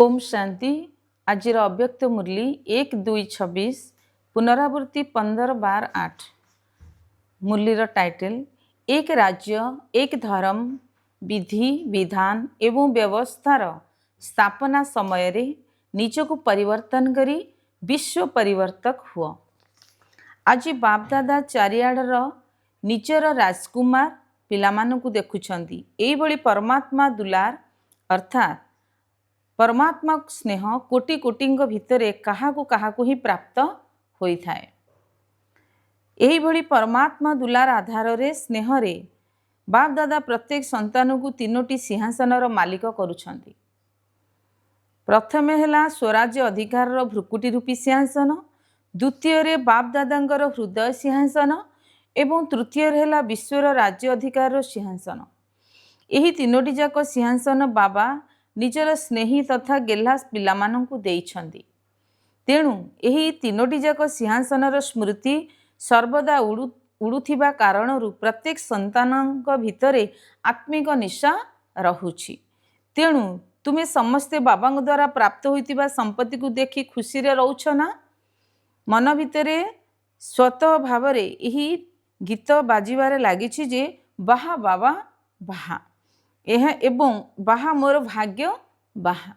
ओम शांति। आज अव्यक्त मुरली 1-2-26 पुनरावृत्ति 15-12-8। मुरलीर टाइटल एक राज्य एक धर्म विधि विधान एवं व्यवस्थार स्थापना समय रे निजको परिवर्तन करी विश्व परिवर्तक हुआ। आज बापदादा चारिआडर निजर राजकुमार पिलामानकु देखुछंती। एई भली परमात्मा दुलार अर्थात परमात्मा स्नेह कोटि कोटिंग भितरे काहाकु काहाकु ही प्राप्त होई थाए। एही भली परमात्मा दुलार आधार रे स्नेह रे बाप दादा प्रत्येक संतान को 3टी सिंहासनर मालिक करुछंती। प्रथमे हेला स्वराज्य अधिकार भ्रुकुटी रूपी सिंहासन, द्वितीय रे बाप दादांकर हृदय सिंहासन एवं तृतीय हेला विश्वर राज्य अधिकार सिंहासन। एही 3टी जाक सिंहासन बाबा निजर स्नेही तथा गेल्हा पिलामानंकु देइछंती। तेणु एही 3टी जाक सिंहासनर स्मृति सर्वदा उड़ुथिबा कारणरू प्रत्येक संतानक भितरे आत्मिक निशा रहुछि। तेणु तुमे समस्ते बाबांग द्वारा प्राप्त होइतिबा संपत्ति को देखि खुशी रे रहउछ ना? मन भितरे स्वतः भावरे एही गीत बाजिबारे लागिछि जे बाहा बाबा बाहा एह एवं बाहा मोर भाग्य बाहा।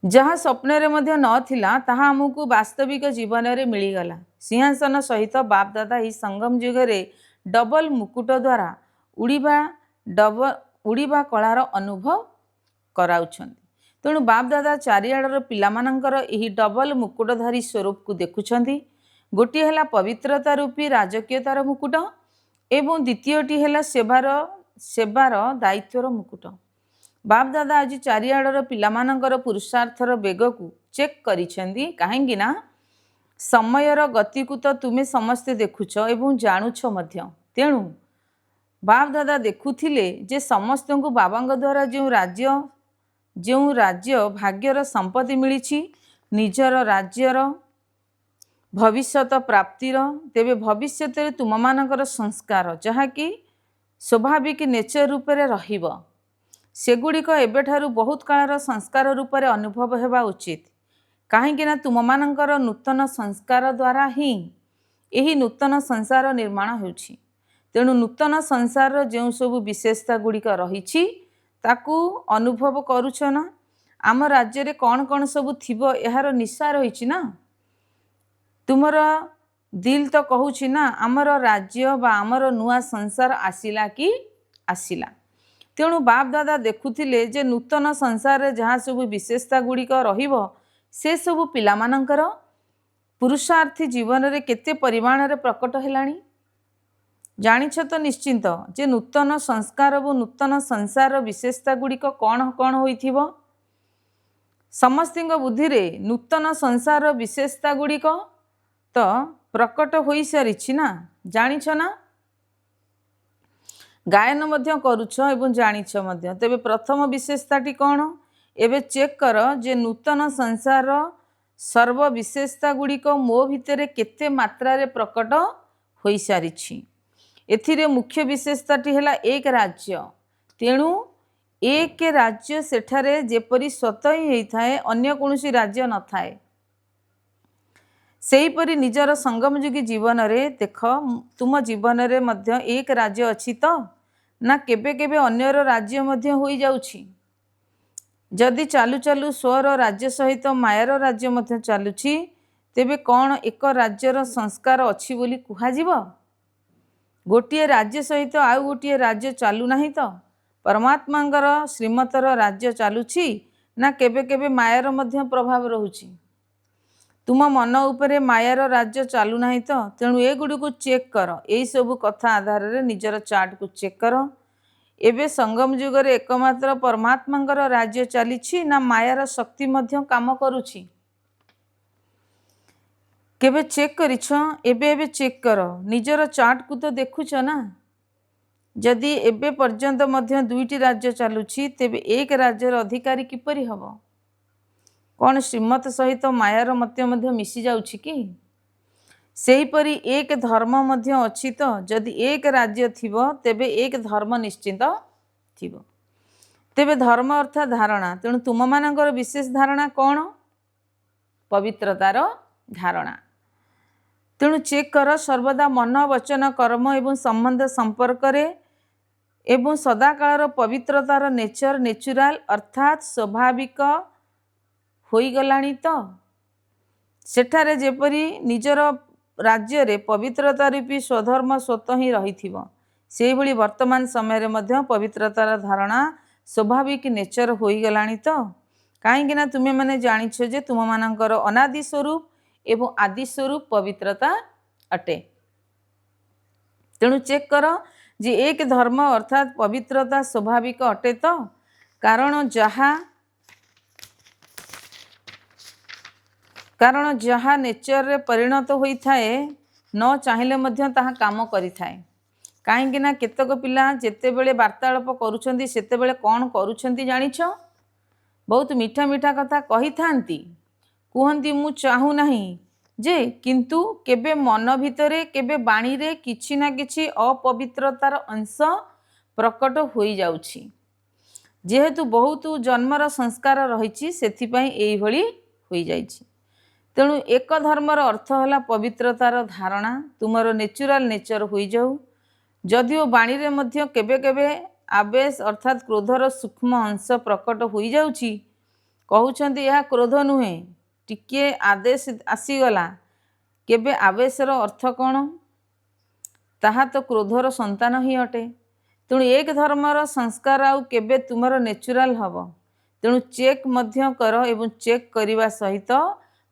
जहाँ स्वप्न रे मध्य नथिला ताहा हमकु वास्तविक जीवन रे मिलीगला। सिंहासन सहित बाप दादा ही संगम युग रे डबल मुकुट द्वारा उड़ीबा कलार अनुभव कराउछंती। तेणु बाप दादा चारिआडर पिलामानंकर एही डबल मुकुटधारी स्वरूप को देखुछंती। गोटी हेला पवित्रता रूपी राजकीयतार मुकुट एवं द्वितीयटी हेला सेवार दायित्वर मुकुट। बाप दादा आज चारिआडर पिलामानंकर पुरुषार्थर बेग को चेक करिसेंती। काहेकि ना समयर गति को तो तुमे समस्ते देखुछ एवं जानुछ मध्य। तेणु बाप दादा देखुथिले जे समस्त को बाबांग द्वारा जो राज्य भाग्यर संपत्ति मिली निजर राज्यर भविष्यत प्राप्तिर, तेबे भविष्यत तुम मानकर संस्कार जहाँकि स्वाभाविक नेचर रूप से रहिब सेगुड़िक एबेठारु बहुत कालर संस्कार रूप से अनुभव हेबा उचित। काहेकि तुम मानकर नूतन संस्कार द्वारा ही यही नूतन संसार निर्माण होउछि। तेणु नूतन संसार जो सब विशेषता गुड़िक रही ताकू अनुभव करुछ ना? आम राज्य रे कौन कौन सब थिबो यार निशा रही ना? तुमर दिल तो कहूछि ना आमर राज्य बा आमर नुआ संसार आसिला कि आसिला। तेणु बाप दादा देखुथिले जे नूतन संसार रे जहाँ सब विशेषता गुड़िक रहिबो से सब पिलामानंकर पुरुषार्थी जीवन रे केते परिमाण रे प्रकट हेलाणी। जानिछ तो निश्चिंत जे नूतन संस्कार और नूतन संसार विशेषता गुड़िक कौन कौन होइथिबो। समस्तिंग बुद्धि रे नूतन संसार विशेषता गुड़िक तो प्रकट हो सारी ना? जानिछ ना? गायन मध्य करुछ एवं जानिछ मध्य। तेबे प्रथम विशेषताटी कौन एबे चेक कर जे नूतन संसार सर्व विशेषता गुड़िक मो भितरे केते मात्रा रे प्रकट हो सारी। एथिरे मुख्य विशेषताटी हेला एक राज्य। तेणु एक राज्य सेठारे जेपरी स्वतः ही होइथाए अन्य कोनोसी राज्य न थाए। सेहीपरि निजर संगमयुगी जीवन रे देख तुम जीवन रे मध्य एक राज्य अछि तो ना केबे केबे अन्यर राज्य मध्य होई जाउछि। जदि चालू चालू स्वर राज्य सहित मायार राज्य मध्य चालुछि तेबे कौन एक राज्यर संस्कार अछि बोली कुहाजिबो? गोटिए राज्य सहित आउ गोटिए राज्य चालू नाही तो परमात्मांगर श्रीमतर राज्य चालुछि ना केबे केबे मायार मध्य प्रभाव रहुछि। तुम मन उपरे मायार राज्य चालू नाही तो तेणु ए गुडी को चेक कर। एई सब कथा आधार रे निजर चार्ट को चेक कर। एबे संगम युग रे एकमात्र परमात्मांगर राज्य चालिछि ना मायार शक्ति मध्य काम करुछि? केबे चेक करिछ? एबे चेक कर। निजर चार्ट को तो देखुछ ना? जदि एबे पर्यंत मध्य 2टी राज्य चालुछि तेबे एक राज्यर अधिकारी किपरि हबो? कौन श्रीमत सहित मायार मध्य मिसी जाउछि कि? सेहीपरि एक धर्म मध्य अछि तो जदि एक राज्य थिबो तेबे एक धर्म निश्चित थिबो। तेबे धर्म अर्थात धारणा, तेणु तुम मानकर विशेष धारणा कौन? पवित्रतार धारणा। तेणु चेक कर सर्वदा मन वचन कर्म एवं संबंध संपर्क एवं सदाकाल पवित्रतार नेचर नेचुराल अर्थात स्वाभाविक होईगलाणी तो सेठारे जेपरी निजर राज्य रे पवित्रता रूपी स्वधर्म स्वतः ही रही से भली वर्तमान समय मध्य पवित्रतार धारणा स्वाभाविक नेचर होईगलाणी तो कहीं ना तुम्हें मैंने जानिछ जे तुम मानकर अनादि स्वरूप एवं आदि स्वरूप पवित्रता अटे। तेणु चेक कर जे एक धर्म अर्थात पवित्रता स्वाभाविक अटे तो कारण जहा नेचर रे परिणत होता है न चाहिए मध्य ताहा काम करिथाए। कहीं ना केतक पिला जेतेबेले वार्तालाप करुछंती सेतेबेले कौन करुछंती जानिछ? बहुत मीठा मीठा कथा कही थांती, कहती मु चाहू नहीं जे किंतु केबे मन भितरे केबे बाणी रे किछि ना किछि अपवित्रतार अंश प्रकट होई जाउछि। जेहेतु बहुत जन्मर संस्कार रही सेथिपाई एई भली होई जाइछि। तेणु एक धर्मर अर्थ है पवित्रतार धारणा तुमर नेचुराल नेचर होई जाऊ। जदिओ बाणी रे मध्य केबे केबे आवेश अर्थात क्रोधर सूक्ष्म अंश प्रकट होई जाउछि, कहउछंती यह क्रोध नुहे टिके आदेश आसीगला, केबे आवेशर अर्थ कौन? ताहा तो क्रोधर संतान ही अटे। तेणु एक धर्मर संस्कार आउ केबे तुमर नेचुराल हब। तेणु चेक मध्य कर एवं चेक करने सहित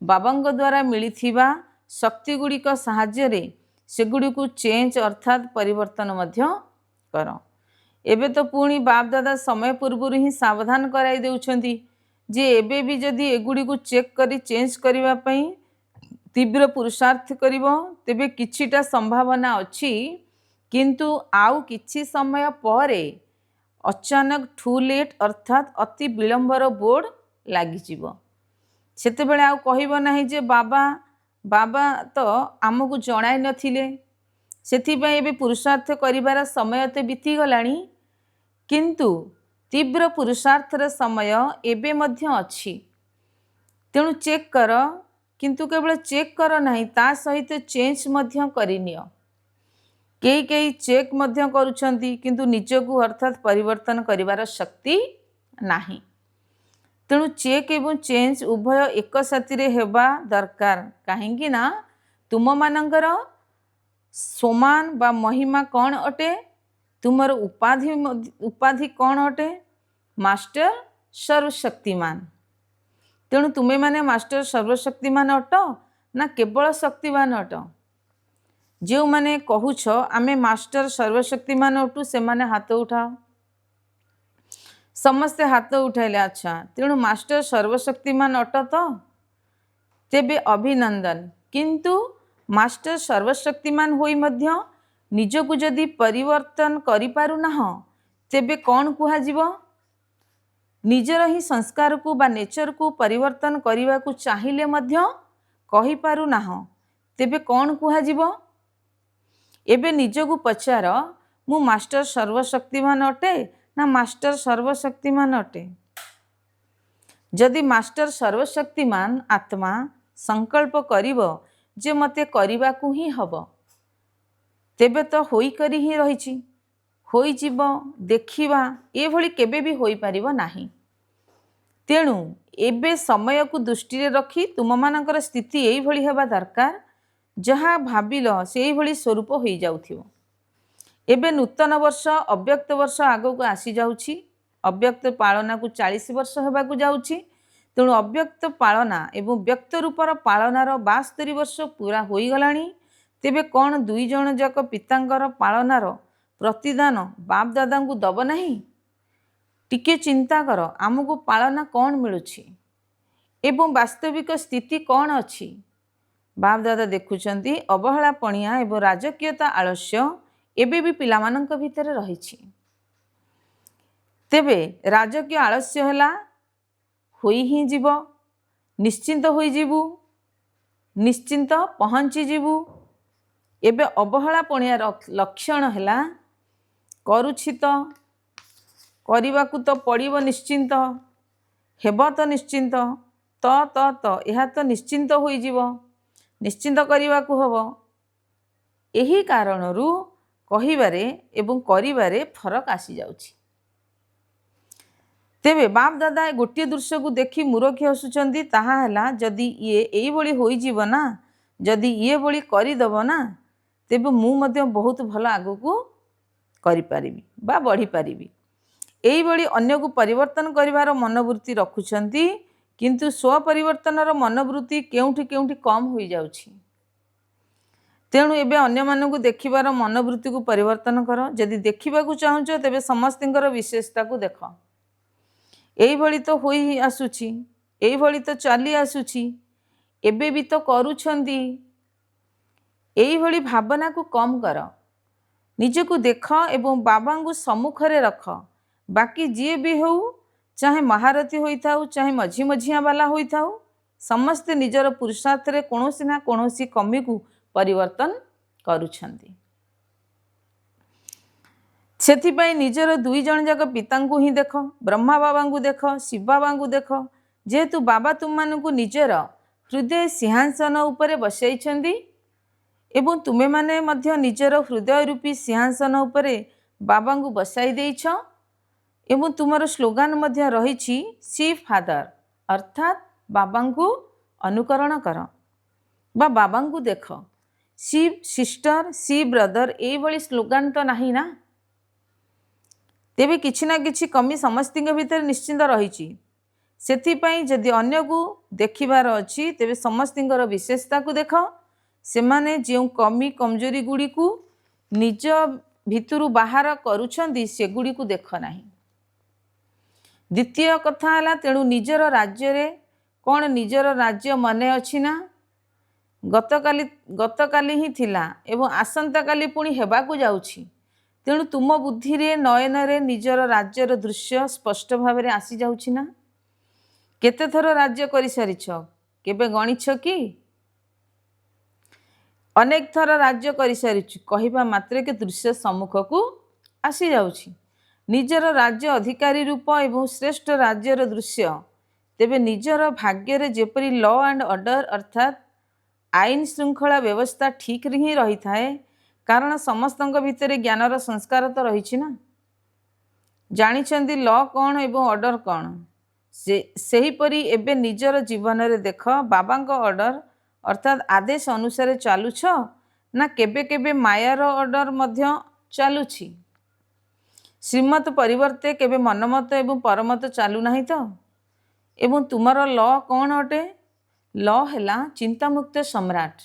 बाबांग द्वारा मिलिथिबा शक्ति गुड़िक साहाय्य सेगुड़ी चेंज अर्थात परिवर्तन मध्य कर। एबे तो पुणी बाप दादा समय पूर्व ही सावधान कराई देउछंती जे एबे भी जदि एगुड़ी को चेक करी चेंज करने पई तीव्र पुरुषार्थ करिवो तेबे किछिटा संभावना अछि, किंतु आउ किछि समय परे अचानक टू लेट अर्थात अति विलंबर बोर्ड लागिजिवो। सेतेबेले आउ कहिबो नाही जे बाबा बाबा तो आमको जणाई नथिले, सेथिपाई एबे पुरुषार्थ करिबार समय तो बीती गलानी, किंतु तीव्र पुरुषार्थर समय एबे मध्य अछि। तेणु चेक कर, किंतु केवल चेक कर नहीं ता सहित चेंज मध्य करिनियो। कई कई चेक मध्य करुछंती किंतु निजकू अर्थात परिवर्तन करिबार शक्ति नाही। तेणु चेक एवं चेंज उभय एक साथी रे हेबा दरकार। कहीं ना तुम मानकर समान बा महिमा कौन अटे? तुमर उपाधि कौन अटे? मास्टर सर्वशक्तिमान। तेणु तुम्हें माने मास्टर सर्वशक्तिमान अट ना केवल शक्तिमान अट? जो माने कहूछ आमे मास्टर सर्वशक्तिमान अटू से माने हाथ उठाओ। समस्ते हाथ उठाइले। अच्छा, तेणु मास्टर सर्वशक्तिमान अट तो तेबे अभिनंदन। किंतु मास्टर सर्वशक्तिमान होई मध्य निजकू जदि परिवर्तन करि पारु नाह तेबे कौन कुहा जीवो? निजर ही संस्कार को बा नेचर को परिवर्तन करने को चाहिए मध्य कहि पारु नाह तेबे कौन कुहा जीवो? एबे निजकू पचार, मु मास्टर सर्वशक्तिमान अटे ना मास्टर सर्वशक्तिमान अटे? जदि मास्टर सर्वशक्तिमान आत्मा संकल्प करिवो जे मते करिबाकू ही हब, तेबे तो होई करी ही रहिछि, होई जीवो देखिबा ए भली केबे भी होई परिबो नाही। तेणु एबे समय को दृष्टि रे रखी तुम मानकर स्थिति एई भली हेबा दरकार जहा भाबिलो सेई भली स्वरूप होई जाउथिबो। एबे नूतन वर्ष अव्यक्त वर्ष आगो को आसी जाउछि। अव्यक्त पालना को 40 वर्ष हेबा को जाउछि। तेणु अव्यक्त पालना एवं व्यक्त रूपर पालनार 72 वर्ष पूरा होई गलानी। तेबे कौन दुई जन जाक पितांकर पालनार प्रतिदान बाप दादा को दब नहीं? टिके चिंता कर, आमको पालना कौन मिलुछि एवं वास्तविक स्थिति कौन अछि? बाप दादा देखुचंती अवहेला पणिया एवं राजकीयता आलस्य एबे भी पिलामानंक भितर रहिछि। तेबे राजकीय आलस्य हैला होई ही जीव, निश्चिंत होई जीवु, निश्चिंत पहुंची जीवु। एबे अवहेला पणियार लक्षण हैला करुछि तो କରିବାକୁ ତ ପଡ଼ିବ ନିଶ୍ଚିନ୍ତ, ହେବ ତ ନିଶ୍ଚିନ୍ତ, ତ ଏହା ତ ନିଶ୍ଚିନ୍ତ ହୋଇଯିବ, ନିଶ୍ଚିନ୍ତ କରିବାକୁ ହେବ। ଏହି କାରଣରୁ କହିବାରେ ଏବଂ କରିବାରେ ଫରକ ଆସିଯାଉଛି। ତେବେ ବାପ ଦାଦା ଗୋଟିଏ ଦୃଶ୍ୟକୁ ଦେଖି ମୁରଖି ହସୁଛନ୍ତି, ତାହା ହେଲା ଯଦି ଇଏ ଏଇଭଳି ହୋଇଯିବ ନା, ଯଦି ଇଏ ଭଳି କରିଦେବ ନା, ତେବେ ମୁଁ ମଧ୍ୟ ବହୁତ ଭଲ ଆଗକୁ କରିପାରିବି ବା ବଢ଼ିପାରିବି। ଏଇଭଳି ଅନ୍ୟକୁ ପରିବର୍ତ୍ତନ କରିବାର ମନୋବୃତ୍ତି ରଖୁଛନ୍ତି, କିନ୍ତୁ ସ୍ୱପରିବର୍ତ୍ତନର ମନୋବୃତ୍ତି କେଉଁଠି କେଉଁଠି କମ୍ ହୋଇଯାଉଛି। ତେଣୁ ଏବେ ଅନ୍ୟମାନଙ୍କୁ ଦେଖିବାର ମନୋବୃତ୍ତିକୁ ପରିବର୍ତ୍ତନ କର। ଯଦି ଦେଖିବାକୁ ଚାହୁଁଛ ତେବେ ସମସ୍ତଙ୍କର ବିଶେଷତାକୁ ଦେଖ। ଏଇଭଳି ତ ହୋଇ ଆସୁଛି, ଏଇଭଳି ତ ଚାଲି ଆସୁଛି, ଏବେ ବି ତ କରୁଛନ୍ତି। ଏଇଭଳି ଭାବନାକୁ କମ୍ କର। ନିଜକୁ ଦେଖ ଏବଂ ବାବାଙ୍କୁ ସମ୍ମୁଖରେ ରଖ। ବାକି ଯିଏ ବି ହେଉ, ଚାହେଁ ମହାରଥୀ ହୋଇଥାଉ, ଚାହେଁ ମଝି ମଝିଆ ବାଲା ହୋଇଥାଉ, ସମସ୍ତେ ନିଜର ପୁରୁଷାର୍ଥରେ କୌଣସି ନା କୌଣସି କମିକୁ ପରିବର୍ତ୍ତନ କରୁଛନ୍ତି। ସେଥିପାଇଁ ନିଜର ଦୁଇ ଜଣ ଯାକ ପିତାଙ୍କୁ ହିଁ ଦେଖ, ବ୍ରହ୍ମା ବାବାଙ୍କୁ ଦେଖ, ଶିବ ବାବାଙ୍କୁ ଦେଖ। ଯେହେତୁ ବାବା ତୁମମାନଙ୍କୁ ନିଜର ହୃଦୟ ସିଂହାସନ ଉପରେ ବସାଇଛନ୍ତି ଏବଂ ତୁମେମାନେ ମଧ୍ୟ ନିଜର ହୃଦୟ ରୂପୀ ସିଂହାସନ ଉପରେ ବାବାଙ୍କୁ ବସାଇ ଦେଇଛ ଏବଂ ତୁମର ସ୍ଲୋଗାନ ମଧ୍ୟ ରହିଛି ସି ଫାଦର, ଅର୍ଥାତ୍ ବାବାଙ୍କୁ ଅନୁକରଣ କର ବା ବାବାଙ୍କୁ ଦେଖ। ସି ସିଷ୍ଟର, ସି ବ୍ରଦର, ଏଇଭଳି ସ୍ଲୋଗାନ ତ ନାହିଁ ନା। ତେବେ କିଛି ନା କିଛି କମି ସମସ୍ତଙ୍କ ଭିତରେ ନିଶ୍ଚିନ୍ତ ରହିଛି। ସେଥିପାଇଁ ଯଦି ଅନ୍ୟକୁ ଦେଖିବାର ଅଛି ତେବେ ସମସ୍ତଙ୍କର ବିଶେଷତାକୁ ଦେଖ। ସେମାନେ ଯେଉଁ କମି କମଜୋରି ଗୁଡ଼ିକୁ ନିଜ ଭିତରୁ ବାହାର କରୁଛନ୍ତି ସେଗୁଡ଼ିକୁ ଦେଖ ନାହିଁ। ଦ୍ୱିତୀୟ କଥା ହେଲା, ତେଣୁ ନିଜର ରାଜ୍ୟରେ କ'ଣ ନିଜର ରାଜ୍ୟ ମନେ ଅଛି ନା? ଗତକାଲି ହିଁ ଥିଲା ଏବଂ ଆସନ୍ତାକାଲି ପୁଣି ହେବାକୁ ଯାଉଛି। ତେଣୁ ତୁମ ବୁଦ୍ଧିରେ ନୟନରେ ନିଜର ରାଜ୍ୟର ଦୃଶ୍ୟ ସ୍ପଷ୍ଟ ଭାବରେ ଆସିଯାଉଛି ନା? କେତେଥର ରାଜ୍ୟ କରିସାରିଛ, କେବେ ଗଣିଛ କି? ଅନେକ ଥର ରାଜ୍ୟ କରିସାରିଛୁ କହିବା ମାତ୍ରକେ ଦୃଶ୍ୟ ସମ୍ମୁଖକୁ ଆସିଯାଉଛି। ନିଜର ରାଜ୍ୟ ଅଧିକାରୀ ରୂପ ଏବଂ ଶ୍ରେଷ୍ଠ ରାଜ୍ୟର ଦୃଶ୍ୟ। ତେବେ ନିଜର ଭାଗ୍ୟରେ ଯେପରି ଲ ଆଣ୍ଡ ଅର୍ଡ଼ର ଅର୍ଥାତ୍ ଆଇନ ଶୃଙ୍ଖଳା ବ୍ୟବସ୍ଥା ଠିକ୍ରେ ହିଁ ରହିଥାଏ, କାରଣ ସମସ୍ତଙ୍କ ଭିତରେ ଜ୍ଞାନର ସଂସ୍କାର ତ ରହିଛି ନା। ଜାଣିଛନ୍ତି ଲ କ'ଣ ଏବଂ ଅର୍ଡ଼ର କ'ଣ। ସେହିପରି ଏବେ ନିଜର ଜୀବନରେ ଦେଖ, ବାବାଙ୍କ ଅର୍ଡ଼ର ଅର୍ଥାତ୍ ଆଦେଶ ଅନୁସାରେ ଚାଲୁଛ ନା କେବେ କେବେ ମାୟାର ଅର୍ଡ଼ର ମଧ୍ୟ ଚାଲୁଛି। ଶ୍ରୀମତ ପରିବର୍ତ୍ତେ କେବେ ମନମତ ଏବଂ ପରମତ ଚାଲୁନାହିଁ ତ? ଏବଂ ତୁମର ଲ କ'ଣ ଅଟେ? ଲ ହେଲା ଚିନ୍ତାମୁକ୍ତ ସମ୍ରାଟ।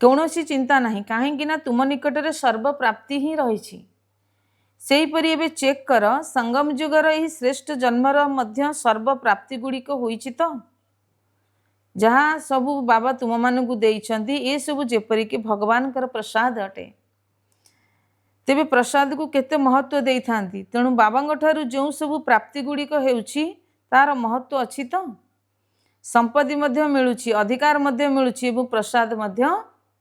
କୌଣସି ଚିନ୍ତା ନାହିଁ, କାହିଁକି ନା ତୁମ ନିକଟରେ ସର୍ବପ୍ରାପ୍ତି ହିଁ ରହିଛି। ସେହିପରି ଏବେ ଚେକ୍ କର, ସଙ୍ଗମ ଯୁଗର ଏହି ଶ୍ରେଷ୍ଠ ଜନ୍ମର ମଧ୍ୟ ସର୍ବପ୍ରାପ୍ତି ଗୁଡ଼ିକ ହୋଇଛି ତ? ଯାହା ସବୁ ବାବା ତୁମମାନଙ୍କୁ ଦେଇଛନ୍ତି ଏସବୁ ଯେପରିକି ଭଗବାନଙ୍କର ପ୍ରସାଦ ଅଟେ। ତେବେ ପ୍ରସାଦକୁ କେତେ ମହତ୍ତ୍ୱ ଦେଇଥାନ୍ତି। ତେଣୁ ବାବାଙ୍କ ଠାରୁ ଯେଉଁ ସବୁ ପ୍ରାପ୍ତି ଗୁଡ଼ିକ ହେଉଛି ତାର ମହତ୍ତ୍ୱ ଅଛି ତ? ସମ୍ପତ୍ତି ମଧ୍ୟ ମିଳୁଛି, ଅଧିକାର ମଧ୍ୟ ମିଳୁଛି ଏବଂ ପ୍ରସାଦ ମଧ୍ୟ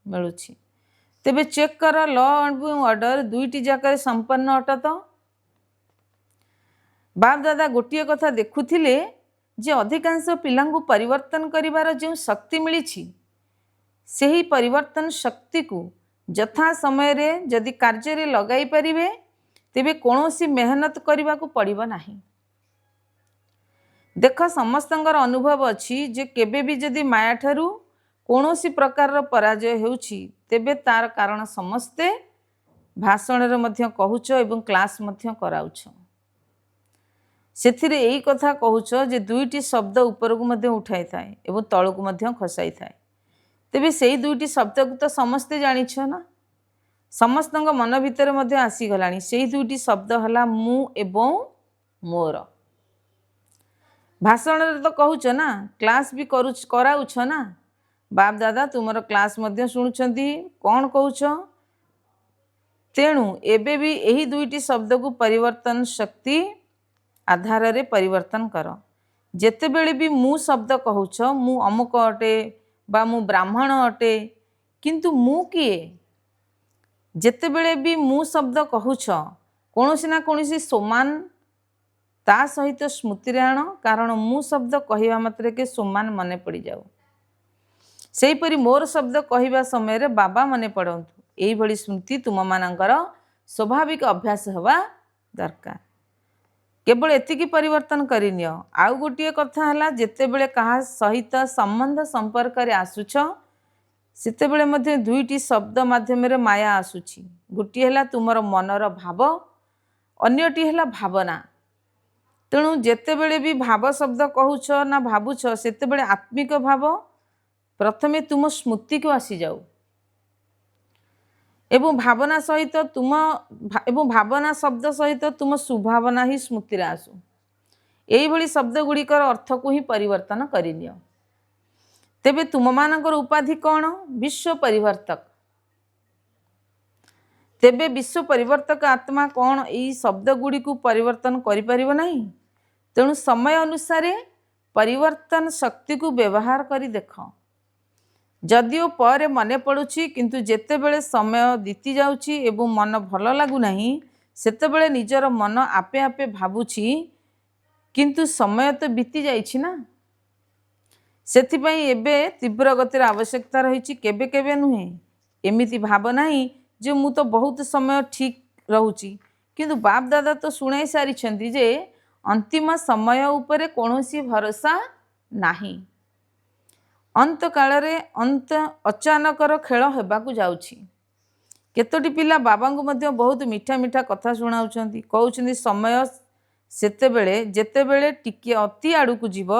ମିଳୁଛି। ତେବେ ଚେକ୍ କର, ଲ ଏବଂ ଅର୍ଡ଼ର ଦୁଇଟି ଯାକରେ ସମ୍ପନ୍ନ ଅଟ ତ? ବାପ ଦାଦା ଗୋଟିଏ କଥା ଦେଖୁଥିଲେ ଯେ ଅଧିକାଂଶ ପିଲାଙ୍କୁ ପରିବର୍ତ୍ତନ କରିବାର ଯେଉଁ ଶକ୍ତି ମିଳିଛି, ସେହି ପରିବର୍ତ୍ତନ ଶକ୍ତିକୁ ଯଥା ସମୟରେ ଯଦି କାର୍ଯ୍ୟରେ ଲଗାଇ ପାରିବେ ତେବେ କୌଣସି ମେହନତ କରିବାକୁ ପଡ଼ିବ ନାହିଁ। ଦେଖ, ସମସ୍ତଙ୍କର ଅନୁଭବ ଅଛି ଯେ କେବେ ବି ଯଦି ମାୟାଠାରୁ କୌଣସି ପ୍ରକାରର ପରାଜୟ ହେଉଛି ତେବେ ତାର କାରଣ ସମସ୍ତେ ଭାଷଣରେ ମଧ୍ୟ କହୁଛ ଏବଂ କ୍ଲାସ୍ ମଧ୍ୟ କରାଉଛ। ସେଥିରେ ଏଇ କଥା କହୁଛ ଯେ ଦୁଇଟି ଶବ୍ଦ ଉପରକୁ ମଧ୍ୟ ଉଠାଇଥାଏ ଏବଂ ତଳକୁ ମଧ୍ୟ ଖସାଇଥାଏ। ତେବେ ସେଇ ଦୁଇଟି ଶବ୍ଦକୁ ତ ସମସ୍ତେ ଜାଣିଛ ନା, ସମସ୍ତଙ୍କ ମନ ଭିତରେ ମଧ୍ୟ ଆସିଗଲାଣି। ସେଇ ଦୁଇଟି ଶବ୍ଦ ହେଲା ମୁଁ ଏବଂ ମୋର। ଭାଷଣରେ ତ କହୁଛ ନା, କ୍ଲାସ୍ ବି କରାଉଛ ନା। ବାପ ଦାଦା ତୁମର କ୍ଲାସ୍ ମଧ୍ୟ ଶୁଣୁଛନ୍ତି, କ'ଣ କହୁଛ? ତେଣୁ ଏବେ ବି ଏହି ଦୁଇଟି ଶବ୍ଦକୁ ପରିବର୍ତ୍ତନ ଶକ୍ତି ଆଧାରରେ ପରିବର୍ତ୍ତନ କର। ଯେତେବେଳେ ବି ମୁଁ ଶବ୍ଦ କହୁଛ, ମୁଁ ଅମୁକ ଅଟେ ବା ମୁଁ ବ୍ରାହ୍ମଣ ଅଟେ, କିନ୍ତୁ ମୁଁ କିଏ? ଯେତେବେଳେ ବି ମୁଁ ଶବ୍ଦ କହୁଛ कौनसी ना कौनसी सोमान ता सहित स्मृति आण, कारण मु शब्द कहवा मात्र के सोमान मन पड़ जाऊ। सेहीपरि मोर शब्द कहवा समय बाबा मन पड़तु। यही स्मृति तुम मानकर स्वाभाविक अभ्यास हवा दरकार। केवल एतिकी परिवर्तन करनी। आउ गोटे कथा है, जितेबले क्या सहित संबंध संपर्क आसुछ सेतेबेले मध्य दुईटी शब्द माध्यम माया आसुची। गोटे है तुमर मनर भाव, अन्यटी है भावना। तेणु जितेबले भी भाव शब्द कहूछ ना भावुछ सेतेबेले आत्मिक भाव प्रथमे तुम स्मृति को आसी जाऊ एवं भावना सहित भावना शब्द सहित तुम सुभावना ही स्मृति आसू। यही शब्द गुड़िकर अर्थ को ही परिवर्तन करनियो। तेबे तुम मानकर उपाधि कौन? विश्व परिवर्तक। तेबे विश्व परिवर्तक आत्मा कौन? यही शब्द गुड़ी को परिवर्तन करिपरिबो नहीं। तेणु समय अनुसार परिवर्तन शक्ति को व्यवहार करी देख। जदिओ पर मन पड़ुछि किंतु जेतेबेले समय बीती जाउछि एवं मन भल लागु नहीं सेतेबेले निजर मन आपे आपे भाबुछि किंतु समय तो बीती जाइछि ना। सेथिपई एबे तीव्र गतिर आवश्यकता रही। केबे केबे नुहे एमिति भाव नहीं जे मु तो बहुत समय ठीक रहूची, किंतु बाप दादा तो शुणाई सारी जे अंतिम समय उपरे कौनसी भरोसा नहीं। अंत काल अंत अचानकर खेल होबाकू जाउछि। केतोटी पिला बाबा को मध्य बहुत मीठा मीठा कथा शुणाउछंती, कहउछंती समय सेतेबेले जेतेबेले टिके अति आड़कू जीव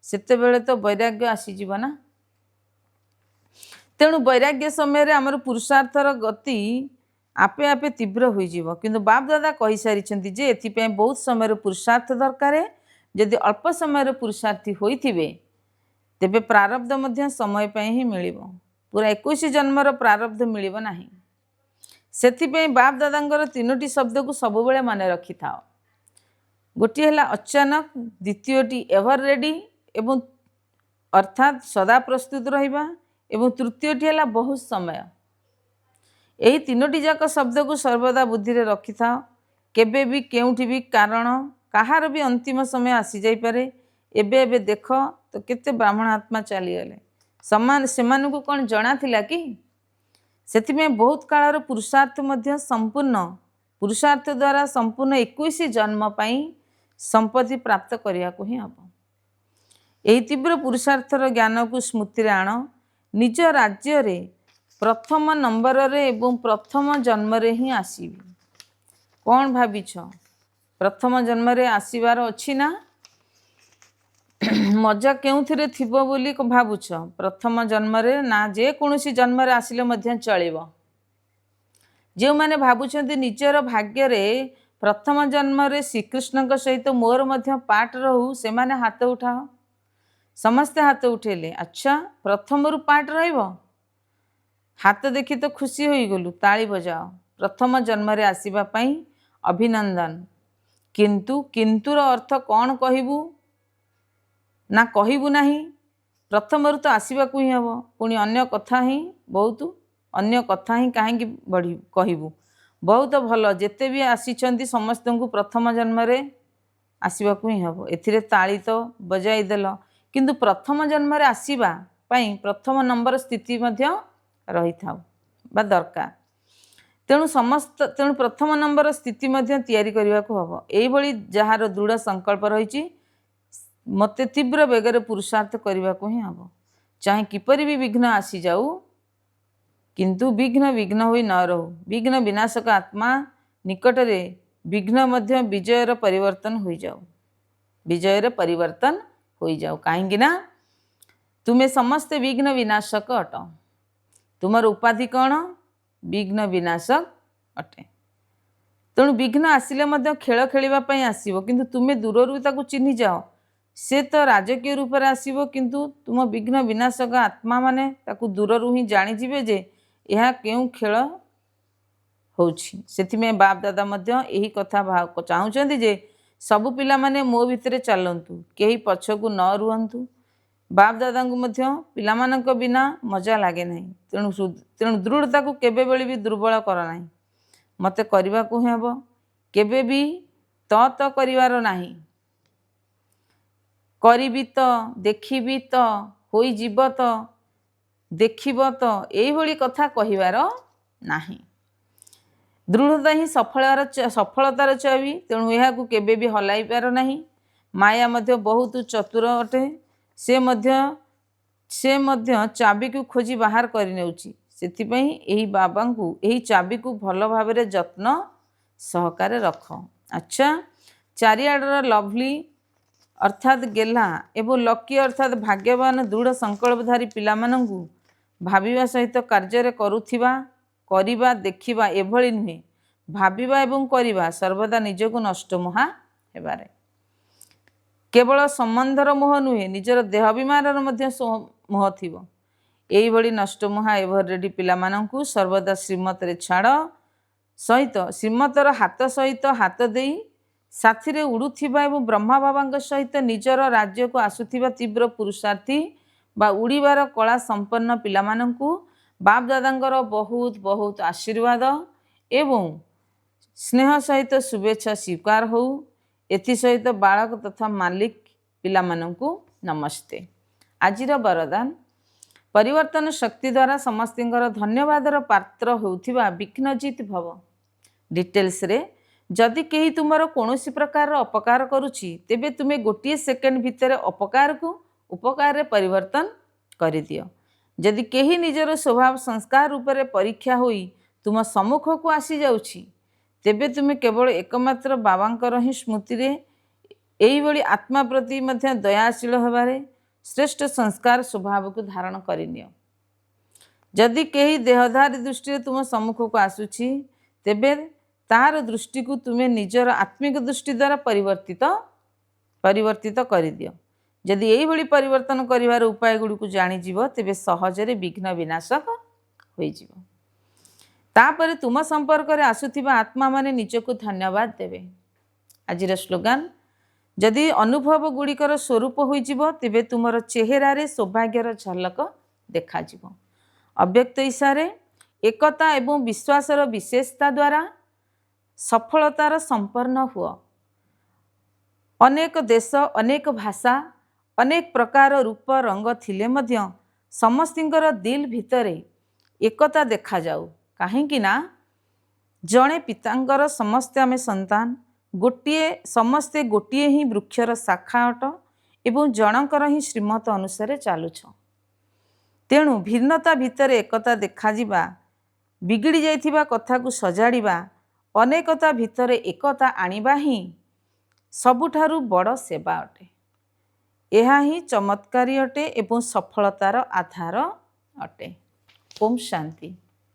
सेतेबेले तो वैराग्य आसी जीव ना। तेणु वैराग्य समय आमर पुरुषार्थर गति आपे आपे तीव्र हो जीव। किंतु बाप दादा कहि सारिछंती जे एथिपय बहुत समय पुरुषार्थ दरकार। यदि अल्प समय पुरुषार्थी होइथिबे तेबे प्रारब्ध मध्य समय पे ही मिलिबो। पूरा 21 जन्मर प्रारब्ध मिलिबो नाही। सेथिपय बाप दादांगर तीनोटी शब्द को सबुबेले माने रखि थाओ। गोटी है अचानक, द्वितीयटी एवर रेडी एवं अर्थात सदा प्रस्तुत रहिबा एवं तृतीयटी है बहुत समय। यही तीनोटी जाक शब्द को सर्वदा बुद्धि रे रखि थाओ। केबे भी केउठी भी कारण कहार भी अंतिम समय आसी जाई पारे। एबे एबे देख तो केते ब्राह्मण आत्मा चली गले समान सेमान को कौन जना थिला कि? सेथिमें बहुत कालर पुरुषार्थ मध्य संपूर्ण पुरुषार्थ द्वारा संपूर्ण 21 जन्म पाई संपत्ति प्राप्त करिया को ही हम। यही तीव्र पुरुषार्थर ज्ञान को स्मृति आण। निज राज्य रे प्रथम नंबर रे एवं प्रथम जन्म रे ही आसीबी। कौन भाविछ प्रथम जन्म रे आसीबार अछि ना? मजा केउथिरे थिबो बोली भावुछ? प्रथम जन्म रे ना जे कोनोसी जन्म रे आसिले मध्य चलिबो। जो माने भावुछंती निजर भाग्य रे प्रथम जन्म रे श्रीकृष्ण सहित मोर मध्य पाठ रहू से माने हाथ उठाओ। समस्ते हाथ उठेले। अच्छा प्रथम रु पाठ रहिबो? हाथ देखी तो खुशी होई गलु, ताली बजाओ। प्रथम जन्म रे आसीबा पई अभिनंदन। किंतु किंतुर अर्थ कौन कहबू ना कहबू नहीं? प्रथम रु तो आसवाक ही हम। पुणी अन्य कथा ही बहुत अन्य कथा ही कहीं बढ़ी कहबू। बहुत भल जेते भी आसीचंती समस्त को प्रथम जन्म रे आसवाक ही हम। एथिरे ताली तो बजाई देल, किंतु प्रथम जन्म रे आसीबा पई प्रथम नंबर स्थिति मध्य रही था बा दरकार। तेणु प्रथम नंबर स्थिति मध्य तैयारी करने को हम। यही जार दृढ़ संकल्प रही मते तीव्र बेगर पुरुषार्थ करने को ही हम। चाहे किपरि भी विघ्न आसी जाऊ किंतु विघ्न विघ्न होई न रहू। विघ्न विनाशक आत्मा निकट रे विघ्न मध्य विजयर परिवर्तन हो जाऊ। विजयर परिवर्तन हो जाऊ। कहीं ना तुम्हें समस्ते विघ्न विनाशक अट। तुमर उपाधि कौन? विघ्न विनाशक अटे। तेणु विघ्न आसिले मध्य खेल खेलवाई आसो, किंतु तुम्हें दूर ताकू चिन्हि जाओ। से तो राजकीय रूप से आसो, किंतु तुम विघ्न विनाशक आत्मा माने ताकू दूर ही जानीजे जे यह क्यों खेल होछि। सेथिमें बाप दादा मध्य यही कथा चाहूँगी जे सबु पिला माने मो भितर चलतु, कहीं पछकू न रुहतु। बाप दादा को मध्य पिलामानक बिना मजा लगे नहीं। तेणु दृढ़ता को केबे बेले भी दुर्बल कर ना। मते करने को ही हम। केबे भी तो करिवार नाही, करिबी तो, देखिबी तो, होई जीव तो, देखिब तो, एइभଳି कथा कहिवार नाही। दृढ़ता ही सफलतार चाबी, तेणु एहाकू केबे भी हलाई पार नाही। माया मध्य बहुत चतुर अटे, से मध्य चाबी को खोजी बाहर करिनेउची। सेथिपई एही बाबांकू एही चाबी को भल भाबरे जत्न सहकारे रख। अच्छा, चारिआडर लवली अर्थात गेला एवं लकी अर्थात भाग्यवान दृढ़ संकल्पधारी पिलामानंकू भाविबा सहित कार्य करुथिबा, करिबा, देखिबा एभଳି नुहे। भाविबा एवं करिबा सर्वदा निजको नष्ट मुहा हेबारे। केवल संबंधर मोह नुहे, निजर देहाभिमानर मध्य मोह थिबो। एइभଳି नष्ट मुहा एभरेडी पिलामानंकू सर्वदा श्रीमतरे छाड़ सहित श्रीमतर हाथ सहित हाथ देई साथिरे उड़ुथिबा एवं ब्रह्मा बाबांक सहित निजर राज्य को आसुथिबा तीव्र पुरुषार्थी बा उड़ीबार कला संपन्न पिलामानंकू बाप दादांकर बहुत बहुत आशीर्वाद एवं स्नेह सहित शुभेच्छा स्वीकार हो। एथि सहित बालक तथा मालिक पिलामानंकू नमस्ते। आजिर वरदान, परिवर्तन शक्ति द्वारा समस्तिंकर धन्यवादर पात्र होउथिबा विघ्नजित भव। डिटेल्स रे जदि केही तुमर कौनसी प्रकार अपकार करुछि तेबे तुमे गोटे सेकेंड भितर अपकार को उपकार रे परिवर्तन करि दियो। जदि केही निजर स्वभाव संस्कार रूपरे परीक्षा होई तुम सम्मुख को आसी जाउछि तेबे तुमे केवल एकमात्र बाबांकर ही स्मृति रे एइभଳି आत्मा प्रति मध्य दयाशील हेबारे श्रेष्ठ संस्कार स्वभाव को धारण करिनियो। जदि केही देहधारी दृष्टि तुम सम्मुख को आसुछि तेबे तार दृष्टि को तुमे निजर आत्मिक दृष्टि द्वारा परिवर्तित करिदियो। जदि एइभଳି परिवर्तन करिवार उपाय गुडी को जानि जीव तेबे सहजरे विघ्न विनाशक होई जीव। तापरे तुम संपर्क रे आसुथिबा आत्मा माने निजको धन्यवाद देबे। आजिर स्लोगान, जदि अनुभव गुड़िकर स्वरूप होइजिव तेबे तुमर चेहरा रे सौभाग्यर झलक देखा जीव। अव्यक्त इशारे एकता एवं विश्वासर विशेषता द्वारा सफलतार संपन्न हुआ। अनेक देश, अनेक भाषा, अनेक प्रकार रूप रंग थिले मध्य समस्तिंकर दिल भितरे एकता देखा जाऊ। काहेकि ना जड़े पितांकर समस्ते आमे संतान, समस्ते गोटिए ही वृक्षर शाखा अट एवं जनकर ही श्रीमत अनुसार चालुछ। तेणु भिन्नता भितरे एकता देखा जिबा, बिगिड़ी जाइथिबा कथा को सजाड़िबा, अनेकता भितरे एकता आनिबा ही सबुठारु बड़ सेवा अटे। यह ही चमत्कारी अटे एवं सफलतार आधार अटे। ओम शांति।